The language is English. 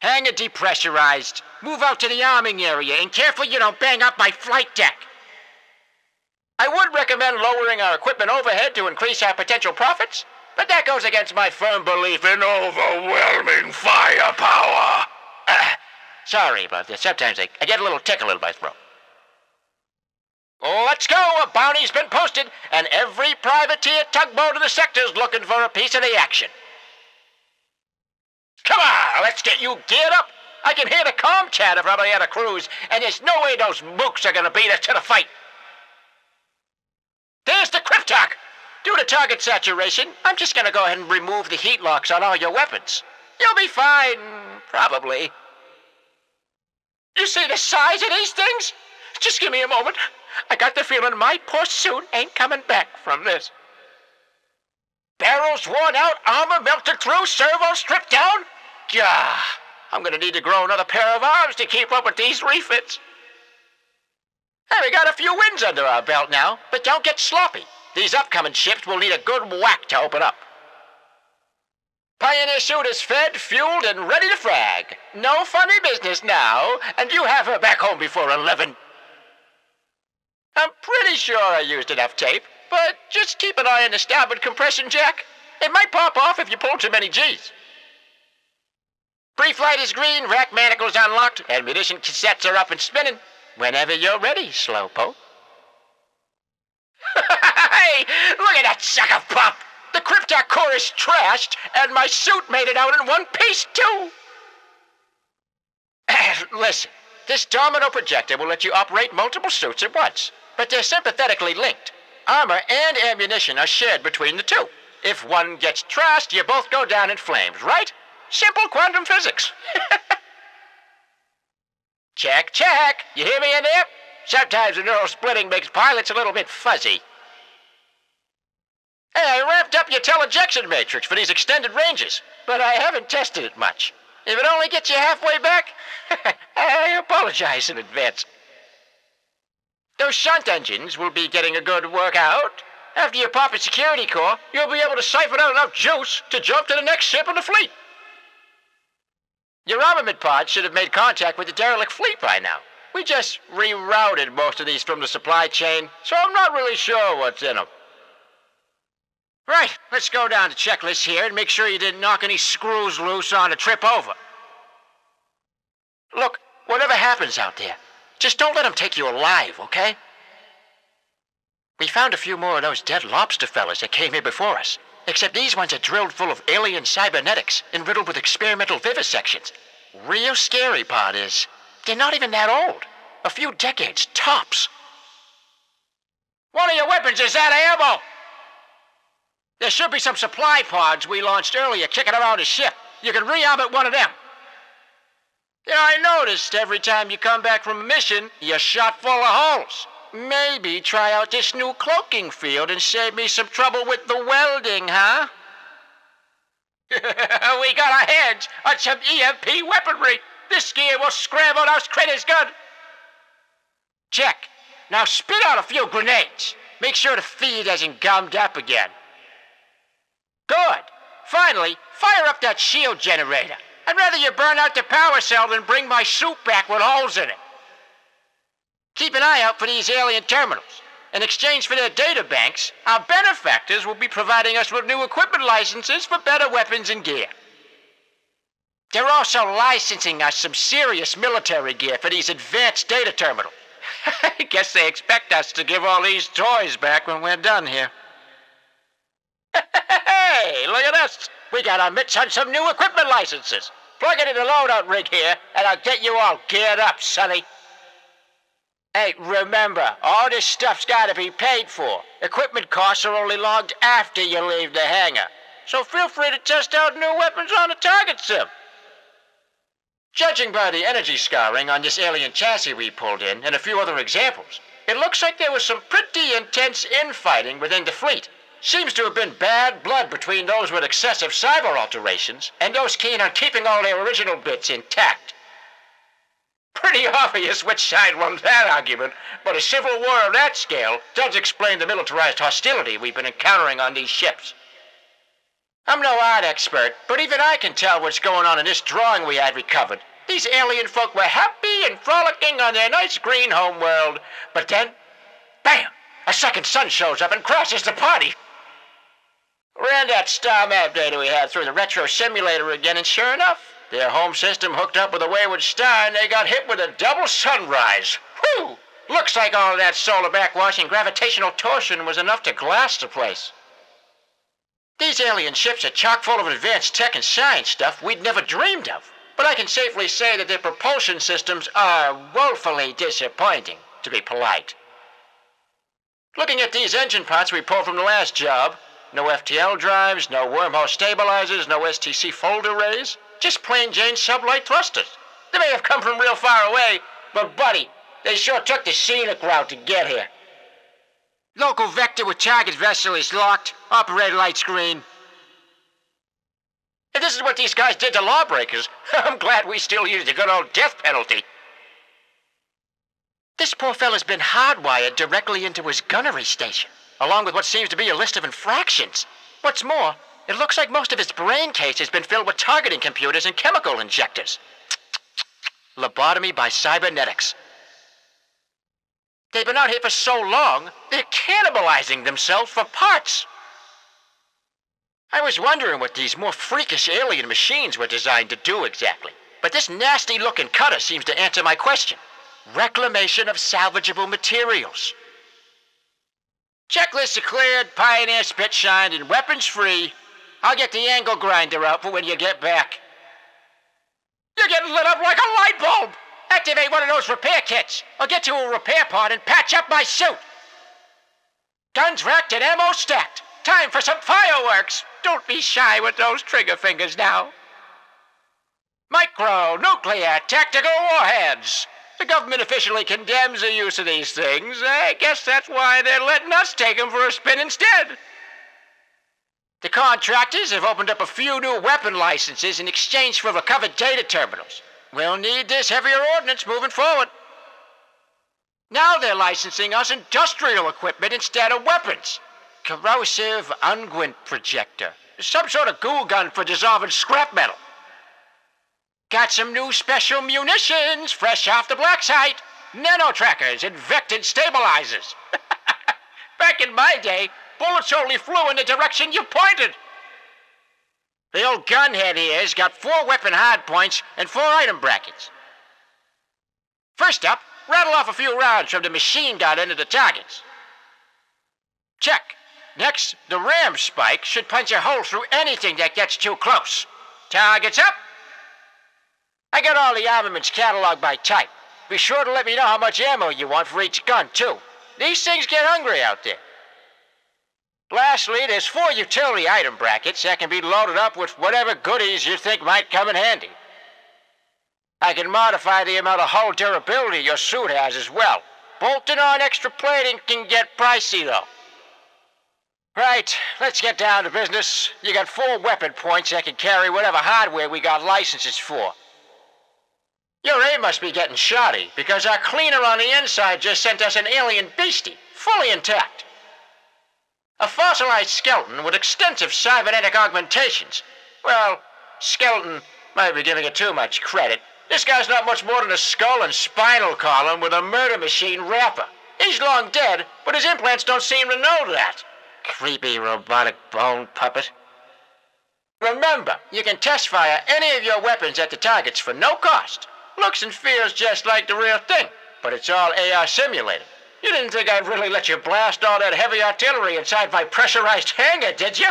Hangar depressurized. Move out to the arming area and careful you don't bang up my flight deck. I would recommend lowering our equipment overhead to increase our potential profits, but that goes against my firm belief in overwhelming firepower. Sorry about this. Sometimes I get a little tickle in my throat. Let's go. A bounty's been posted, and every privateer tugboat in the sector's looking for a piece of the action. Come on, let's get you geared up. I can hear the comm chatter from the other crews, and there's no way those mooks are gonna beat us to the fight. There's the CRYPTARK. Due to target saturation, I'm just gonna go ahead and remove the heat locks on all your weapons. You'll be fine, probably. You see the size of these things? Just give me a moment. I got the feeling my poor suit ain't coming back from this. Barrels worn out, armor melted through, servos stripped down? Gah, I'm gonna need to grow another pair of arms to keep up with these refits. Hey, we got a few wins under our belt now, but don't get sloppy. These upcoming ships will need a good whack to open up. Pioneer suit is fed, fueled, and ready to frag. No funny business now, and you have her back home before 11. I'm pretty sure I used enough tape, but just keep an eye on the starboard compression jack. It might pop off if you pull too many G's. Pre-flight is green, rack manacles unlocked, ammunition cassettes are up and spinning. Whenever you're ready, Slowpoke. Hey, look at that sucker pump! The CRYPTARK core is trashed, and my suit made it out in one piece, too! Listen, this domino projector will let you operate multiple suits at once, but they're sympathetically linked. Armor and ammunition are shared between the two. If one gets trashed, you both go down in flames, right? Simple quantum physics. Check, check. You hear me in there? Sometimes the neural splitting makes pilots a little bit fuzzy. Hey, I ramped up your telejection matrix for these extended ranges, but I haven't tested it much. If it only gets you halfway back, I apologize in advance. Those shunt engines will be getting a good workout. After you pop a security core, you'll be able to siphon out enough juice to jump to the next ship in the fleet. Your armament pod should have made contact with the derelict fleet by now. We just rerouted most of these from the supply chain, so I'm not really sure what's in them. Right, let's go down the checklist here and make sure you didn't knock any screws loose on the trip over. Look, whatever happens out there, just don't let them take you alive, okay? We found a few more of those dead lobster fellas that came here before us. Except these ones are drilled full of alien cybernetics and riddled with experimental vivisections. Real scary part is, they're not even that old. A few decades, tops. One of your weapons is out of ammo! There should be some supply pods we launched earlier kicking around the ship. You can re-arm at one of them. Yeah, I noticed every time you come back from a mission, you're shot full of holes. Maybe try out this new cloaking field and save me some trouble with the welding, huh? We got our hands on some EMP weaponry. This gear will scramble those critters good. Check. Now spit out a few grenades. Make sure the feed hasn't gummed up again. Good. Finally, fire up that shield generator. I'd rather you burn out the power cell than bring my suit back with holes in it. Keep an eye out for these alien terminals. In exchange for their data banks, our benefactors will be providing us with new equipment licenses for better weapons and gear. They're also licensing us some serious military gear for these advanced data terminals. I guess they expect us to give all these toys back when we're done here. Hey, look at this. We got our mitts on some new equipment licenses. Plug it in the loadout rig here, and I'll get you all geared up, sonny. Hey, remember, all this stuff's gotta be paid for. Equipment costs are only logged after you leave the hangar. So feel free to test out new weapons on the target sim. Judging by the energy scarring on this alien chassis we pulled in and a few other examples, it looks like there was some pretty intense infighting within the fleet. Seems to have been bad blood between those with excessive cyber alterations and those keen on keeping all their original bits intact. Pretty obvious which side won that argument, but a civil war of that scale does explain the militarized hostility we've been encountering on these ships. I'm no art expert, but even I can tell what's going on in this drawing we had recovered. These alien folk were happy and frolicking on their nice green home world. But then, bam! A second sun shows up and crashes the party. Ran that star map data we had through the retro simulator again, and sure enough, their home system hooked up with a wayward star and they got hit with a double sunrise. Whew! Looks like all of that solar backwash and gravitational torsion was enough to glass the place. These alien ships are chock full of advanced tech and science stuff we'd never dreamed of. But I can safely say that their propulsion systems are woefully disappointing, to be polite. Looking at these engine parts we pulled from the last job, no FTL drives, no wormhole stabilizers, no STC fold arrays, just plain Jane sublight thrusters. They may have come from real far away, but buddy, they sure took the scenic route to get here. Local vector with target vessel is locked, operator light screen. If this is what these guys did to lawbreakers, I'm glad we still use the good old death penalty. This poor fella's been hardwired directly into his gunnery station, along with what seems to be a list of infractions. What's more, it looks like most of his brain case has been filled with targeting computers and chemical injectors. Lobotomy by cybernetics. They've been out here for so long, they're cannibalizing themselves for parts. I was wondering what these more freakish alien machines were designed to do exactly. But this nasty-looking cutter seems to answer my question. Reclamation of salvageable materials. Checklists are cleared, Pioneer spit shined, and weapons free. I'll get the angle grinder out for when you get back. You're getting lit up like a light bulb! Activate one of those repair kits, or get to a repair pod and patch up my suit. Guns racked and ammo stacked. Time for some fireworks. Don't be shy with those trigger fingers now. Micro-nuclear tactical warheads. The government officially condemns the use of these things. I guess that's why they're letting us take them for a spin instead. The contractors have opened up a few new weapon licenses in exchange for recovered data terminals. We'll need this heavier ordnance moving forward. Now they're licensing us industrial equipment instead of weapons. Corrosive unguent projector. Some sort of goo gun for dissolving scrap metal. Got some new special munitions fresh off the black site. Nano-trackers and vectored stabilizers. Back in my day, bullets only flew in the direction you pointed. The old gunhead here's got 4 weapon hardpoints and 4 item brackets. First up, rattle off a few rounds from the machine gun into the targets. Check. Next, the ram spike should punch a hole through anything that gets too close. Targets up. I got all the armaments cataloged by type. Be sure to let me know how much ammo you want for each gun, too. These things get hungry out there. Lastly, there's 4 utility item brackets that can be loaded up with whatever goodies you think might come in handy. I can modify the amount of hull durability your suit has as well. Bolting on extra plating can get pricey, though. Right, let's get down to business. You got 4 weapon points that can carry whatever hardware we got licenses for. Your aim must be getting shoddy, because our cleaner on the inside just sent us an alien beastie, fully intact. A fossilized skeleton with extensive cybernetic augmentations. Well, skeleton might be giving it too much credit. This guy's not much more than a skull and spinal column with a murder machine wrapper. He's long dead, but his implants don't seem to know that. Creepy robotic bone puppet. Remember, you can test fire any of your weapons at the targets for no cost. Looks and feels just like the real thing, but it's all AR simulated. You didn't think I'd really let you blast all that heavy artillery inside my pressurized hangar, did you?